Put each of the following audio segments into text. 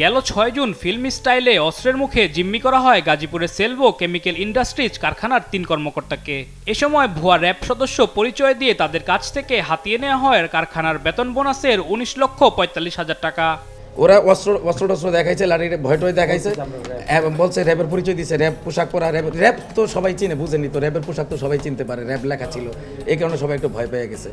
গেল ৬ June film স্টাইলে অস্ত্রের মুখে জিম্মি করা হয় গাজীপুরের সেলভো কেমিক্যাল ইন্ডাস্ট্রিজ কারখানার ৩ কর্মকর্তাকে। এ সময় ভুয়া র্যাব সদস্য পরিচয় দিয়ে তাদের কাছ থেকে হাতিয়ে নেওয়া হয় কারখানার বেতন বোনাসের ১৯,৪৫,০০০ টাকা। ওরা অস্ত্র দেখাইছে, লাঠি ভয়টয় দেখাইছে, বলছে র্যাবের পরিচয় দিচ্ছে, র্যাব পোশাক পরা। র্যাব তো সবাই চিনে, বুঝেনি তো, র্যাবের পোশাক তো সবাই চিনতে পারে, র্যাব লেখা ছিল, এই কারণে সবাই একটু ভয় পেয়ে গেছে।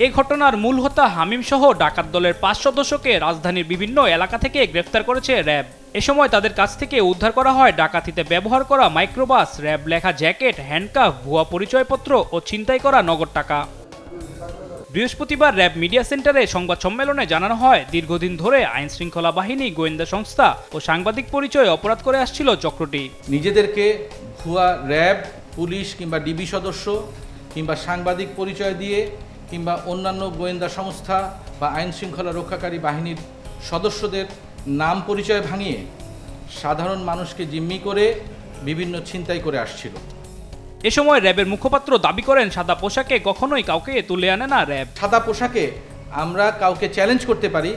এই ঘটনার মূল হোতা হামিম সহ ডাকাত দলের ৫ সদস্যকে রাজধানীর বিভিন্ন এলাকা থেকে গ্রেফতার করেছে র্যাব। এ সময় তাদের কাছ থেকে উদ্ধার করা হয় ডাকাতিতে ব্যবহার করা মাইক্রোবাস, র্যাব লেখা জ্যাকেট, হ্যান্ডকাফ, ভুয়া পরিচয়পত্র ও ছিনতাই করা নগদ টাকা। বৃহস্পতিবার র্যাব মিডিয়া সেন্টারে সংবাদ সম্মেলনে জানানো হয়, দীর্ঘদিন ধরে আইন শৃঙ্খলা বাহিনী, গোয়েন্দা সংস্থা ও সাংবাদিক পরিচয়ে অপরাধ করে আসছিল চক্রটি। নিজেদেরকে ভুয়া র্যাব, পুলিশ কিংবা ডিবি সদস্য কিংবা সাংবাদিক পরিচয় দিয়ে কিংবা অন্যান্য গোয়েন্দা সংস্থা বা আইন শৃঙ্খলা রক্ষাকারী বাহিনীর সদস্যদের নাম পরিচয় ভাঙিয়ে সাধারণ মানুষকে জিম্মি করে বিভিন্ন ছিনতাই করে আসছিল। এ সময় র্যাবের মুখপাত্র দাবি করেন, সাদা পোশাকে কখনোই কাউকে তুলে আনে না র্যাব। সাদা পোশাকে আমরা কাউকে চ্যালেঞ্জ করতে পারি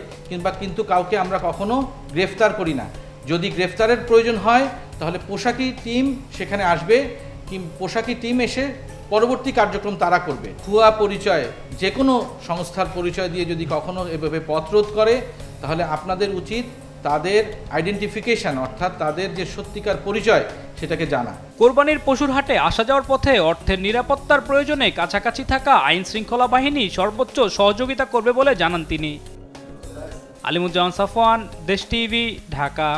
কিন্তু কাউকে আমরা কখনো গ্রেফতার করি না। যদি গ্রেফতারের প্রয়োজন হয় তাহলে পোশাকি টিম সেখানে আসবে, পোশাকি টিম এসে পরবর্তী কার্যক্রম তারা করবে। ভুয়া পরিচয়, যে কোনো সংস্থার পরিচয় দিয়ে যদি কখনো এভাবে পথরোধ করে তাহলে আপনাদের উচিত তাদের আইডেন্টিফিকেশন, অর্থাৎ তাদের যে সত্যিকার পরিচয় সেটাকে জানা। কোরবানির পশুর হাটে আসা যাওয়ার পথে অর্থের নিরাপত্তার প্রয়োজনে কাছাকাছি থাকা আইন শৃঙ্খলা বাহিনী সর্বোচ্চ সহযোগিতা করবে বলে জানান তিনি। আলিমুজ্জামান সাফওয়ান, দেশ টিভি, ঢাকা।